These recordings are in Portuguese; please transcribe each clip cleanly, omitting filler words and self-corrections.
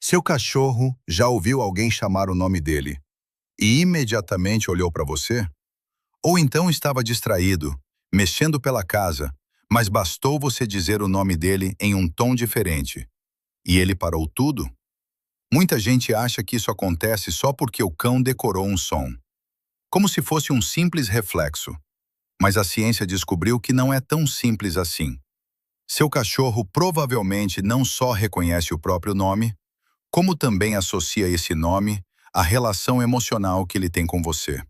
Seu cachorro já ouviu alguém chamar o nome dele e imediatamente olhou para você? Ou então estava distraído, mexendo pela casa, mas bastou você dizer o nome dele em um tom diferente e ele parou tudo? Muita gente acha que isso acontece só porque o cão decorou um som, como se fosse um simples reflexo. Mas a ciência descobriu que não é tão simples assim. Seu cachorro provavelmente não só reconhece o próprio nome, como também associa esse nome à relação emocional que ele tem com você.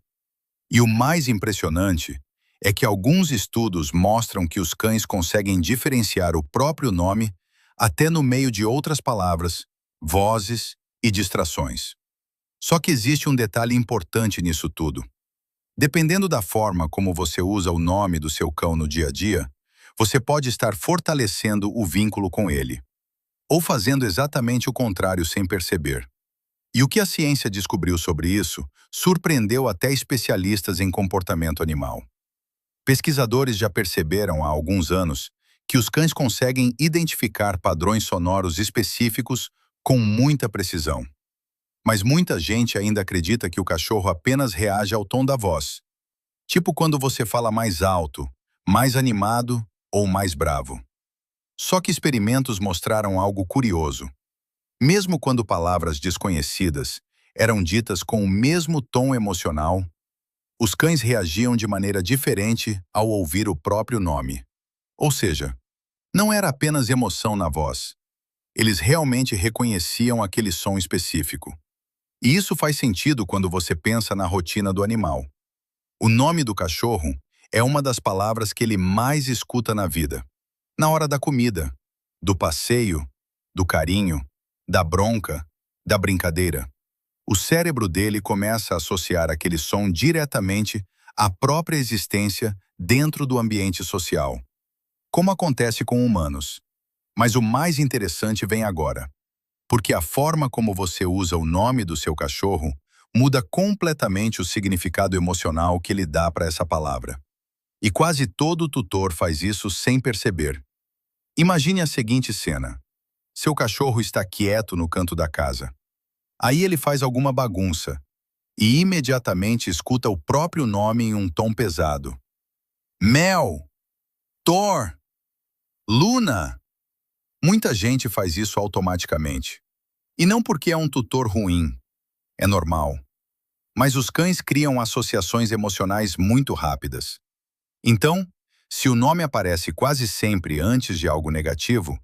E o mais impressionante é que alguns estudos mostram que os cães conseguem diferenciar o próprio nome até no meio de outras palavras, vozes e distrações. Só que existe um detalhe importante nisso tudo. Dependendo da forma como você usa o nome do seu cão no dia a dia, você pode estar fortalecendo o vínculo com ele, ou fazendo exatamente o contrário sem perceber. E o que a ciência descobriu sobre isso surpreendeu até especialistas em comportamento animal. Pesquisadores já perceberam há alguns anos que os cães conseguem identificar padrões sonoros específicos com muita precisão. Mas muita gente ainda acredita que o cachorro apenas reage ao tom da voz, tipo quando você fala mais alto, mais animado ou mais bravo. Só que experimentos mostraram algo curioso. Mesmo quando palavras desconhecidas eram ditas com o mesmo tom emocional, os cães reagiam de maneira diferente ao ouvir o próprio nome. Ou seja, não era apenas emoção na voz. Eles realmente reconheciam aquele som específico. E isso faz sentido quando você pensa na rotina do animal. O nome do cachorro é uma das palavras que ele mais escuta na vida. Na hora da comida, do passeio, do carinho, da bronca, da brincadeira. O cérebro dele começa a associar aquele som diretamente à própria existência dentro do ambiente social, como acontece com humanos. Mas o mais interessante vem agora, porque a forma como você usa o nome do seu cachorro muda completamente o significado emocional que ele dá para essa palavra. E quase todo tutor faz isso sem perceber. Imagine a seguinte cena. Seu cachorro está quieto no canto da casa. Aí ele faz alguma bagunça e imediatamente escuta o próprio nome em um tom pesado. Mel! Thor! Luna! Muita gente faz isso automaticamente. E não porque é um tutor ruim, é normal. Mas os cães criam associações emocionais muito rápidas. Então, se o nome aparece quase sempre antes de algo negativo,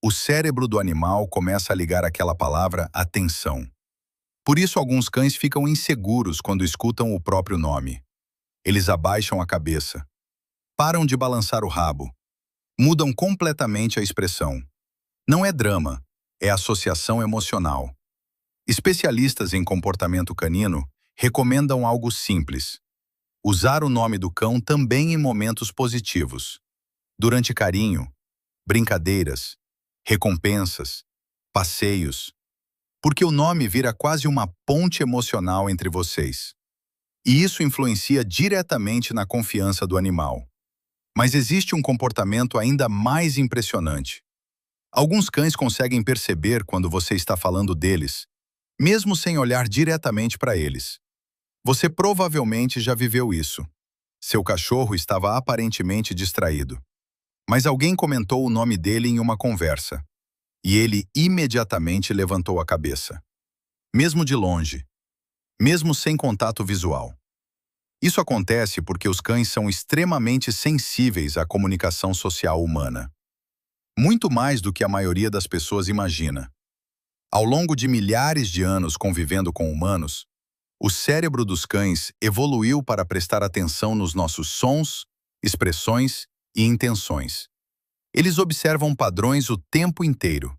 o cérebro do animal começa a ligar aquela palavra à tensão. Por isso, alguns cães ficam inseguros quando escutam o próprio nome. Eles abaixam a cabeça, param de balançar o rabo, mudam completamente a expressão. Não é drama, é associação emocional. Especialistas em comportamento canino recomendam algo simples: usar o nome do cão também em momentos positivos. Durante carinho, brincadeiras, recompensas, passeios. Porque o nome vira quase uma ponte emocional entre vocês. E isso influencia diretamente na confiança do animal. Mas existe um comportamento ainda mais impressionante. Alguns cães conseguem perceber quando você está falando deles, mesmo sem olhar diretamente para eles. Você provavelmente já viveu isso. Seu cachorro estava aparentemente distraído, mas alguém comentou o nome dele em uma conversa, e ele imediatamente levantou a cabeça. Mesmo de longe, mesmo sem contato visual. Isso acontece porque os cães são extremamente sensíveis à comunicação social humana. Muito mais do que a maioria das pessoas imagina. Ao longo de milhares de anos convivendo com humanos, o cérebro dos cães evoluiu para prestar atenção nos nossos sons, expressões e intenções. Eles observam padrões o tempo inteiro.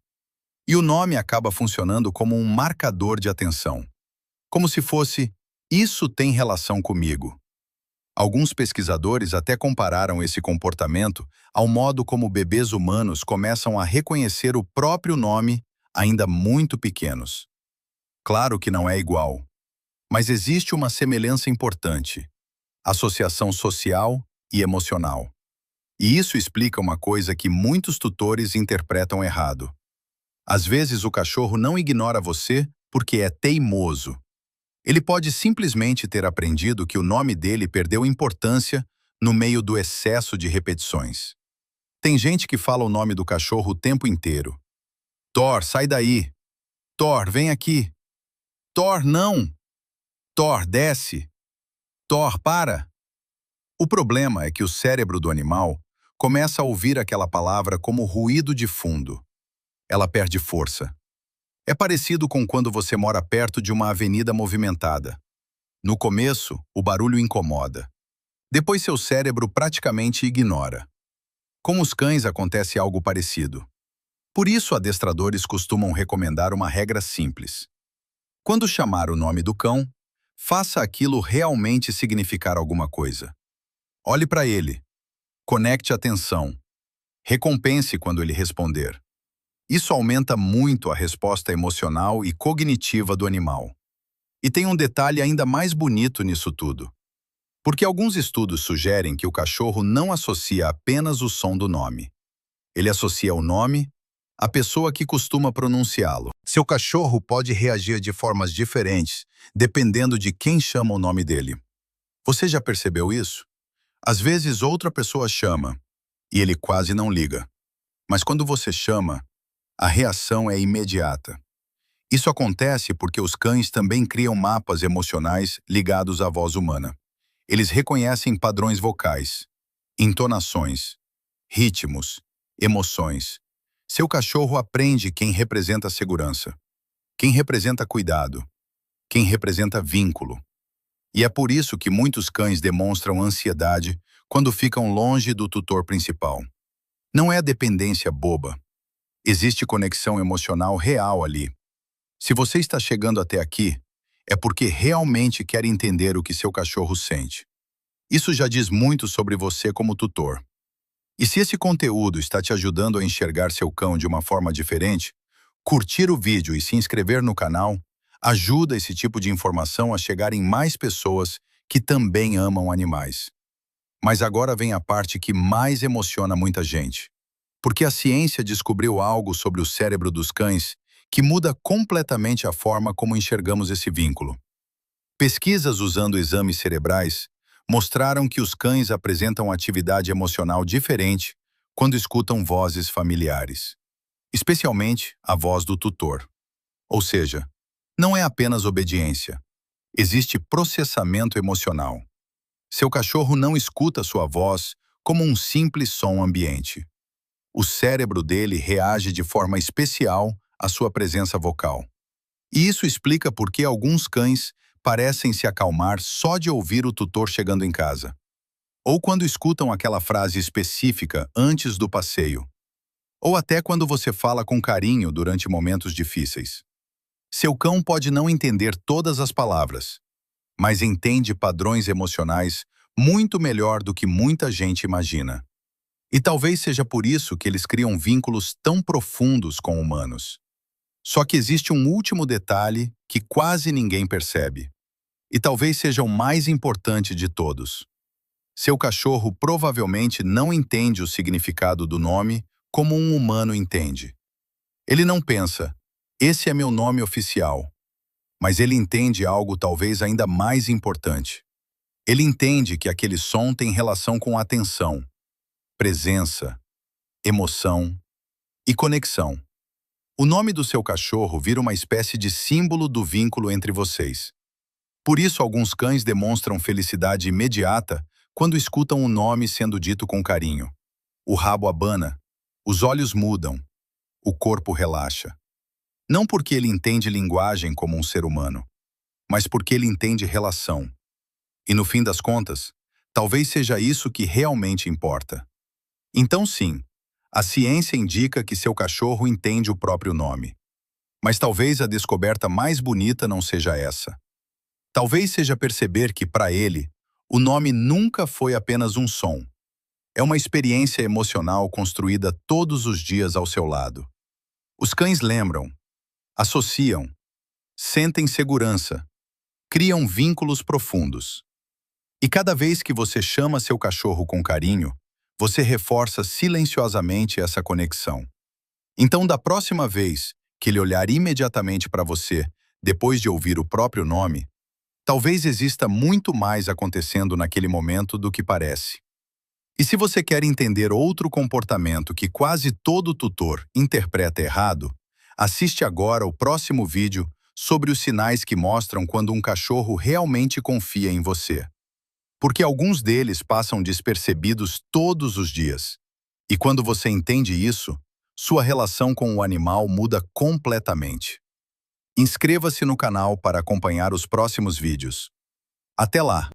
E o nome acaba funcionando como um marcador de atenção. Como se fosse, isso tem relação comigo. Alguns pesquisadores até compararam esse comportamento ao modo como bebês humanos começam a reconhecer o próprio nome ainda muito pequenos. Claro que não é igual, mas existe uma semelhança importante: associação social e emocional. E isso explica uma coisa que muitos tutores interpretam errado. Às vezes o cachorro não ignora você porque é teimoso. Ele pode simplesmente ter aprendido que o nome dele perdeu importância no meio do excesso de repetições. Tem gente que fala o nome do cachorro o tempo inteiro. Thor, sai daí. Thor, vem aqui. Thor, não. Thor, desce. Thor, para. O problema é que o cérebro do animal começa a ouvir aquela palavra como ruído de fundo. Ela perde força. É parecido com quando você mora perto de uma avenida movimentada. No começo, o barulho incomoda. Depois seu cérebro praticamente ignora. Com os cães acontece algo parecido. Por isso, adestradores costumam recomendar uma regra simples. Quando chamar o nome do cão, faça aquilo realmente significar alguma coisa. Olhe para ele. Conecte atenção. Recompense quando ele responder. Isso aumenta muito a resposta emocional e cognitiva do animal. E tem um detalhe ainda mais bonito nisso tudo. Porque alguns estudos sugerem que o cachorro não associa apenas o som do nome. Ele associa o nome à pessoa que costuma pronunciá-lo. Seu cachorro pode reagir de formas diferentes, dependendo de quem chama o nome dele. Você já percebeu isso? Às vezes outra pessoa chama, e ele quase não liga. Mas quando você chama, a reação é imediata. Isso acontece porque os cães também criam mapas emocionais ligados à voz humana. Eles reconhecem padrões vocais, entonações, ritmos, emoções. Seu cachorro aprende quem representa segurança, quem representa cuidado, quem representa vínculo. E é por isso que muitos cães demonstram ansiedade quando ficam longe do tutor principal. Não é dependência boba. Existe conexão emocional real ali. Se você está chegando até aqui, é porque realmente quer entender o que seu cachorro sente. Isso já diz muito sobre você como tutor. E se esse conteúdo está te ajudando a enxergar seu cão de uma forma diferente, curtir o vídeo e se inscrever no canal ajuda esse tipo de informação a chegar em mais pessoas que também amam animais. Mas agora vem a parte que mais emociona muita gente. Porque a ciência descobriu algo sobre o cérebro dos cães que muda completamente a forma como enxergamos esse vínculo. Pesquisas usando exames cerebrais mostraram que os cães apresentam atividade emocional diferente quando escutam vozes familiares, especialmente a voz do tutor. Ou seja, não é apenas obediência, existe processamento emocional. Seu cachorro não escuta sua voz como um simples som ambiente. O cérebro dele reage de forma especial à sua presença vocal. E isso explica por que alguns cães parecem se acalmar só de ouvir o tutor chegando em casa. Ou quando escutam aquela frase específica antes do passeio. Ou até quando você fala com carinho durante momentos difíceis. Seu cão pode não entender todas as palavras, mas entende padrões emocionais muito melhor do que muita gente imagina. E talvez seja por isso que eles criam vínculos tão profundos com humanos. Só que existe um último detalhe que quase ninguém percebe. E talvez seja o mais importante de todos. Seu cachorro provavelmente não entende o significado do nome como um humano entende. Ele não pensa, esse é meu nome oficial. Mas ele entende algo talvez ainda mais importante. Ele entende que aquele som tem relação com atenção, presença, emoção e conexão. O nome do seu cachorro vira uma espécie de símbolo do vínculo entre vocês. Por isso, alguns cães demonstram felicidade imediata quando escutam o nome sendo dito com carinho. O rabo abana, os olhos mudam, o corpo relaxa. Não porque ele entende linguagem como um ser humano, mas porque ele entende relação. E no fim das contas, talvez seja isso que realmente importa. Então sim, a ciência indica que seu cachorro entende o próprio nome. Mas talvez a descoberta mais bonita não seja essa. Talvez seja perceber que, para ele, o nome nunca foi apenas um som. É uma experiência emocional construída todos os dias ao seu lado. Os cães lembram, associam, sentem segurança, criam vínculos profundos. E cada vez que você chama seu cachorro com carinho, você reforça silenciosamente essa conexão. Então, da próxima vez que ele olhar imediatamente para você, depois de ouvir o próprio nome, talvez exista muito mais acontecendo naquele momento do que parece. E se você quer entender outro comportamento que quase todo tutor interpreta errado, assiste agora o próximo vídeo sobre os sinais que mostram quando um cachorro realmente confia em você. Porque alguns deles passam despercebidos todos os dias. E quando você entende isso, sua relação com o animal muda completamente. Inscreva-se no canal para acompanhar os próximos vídeos. Até lá!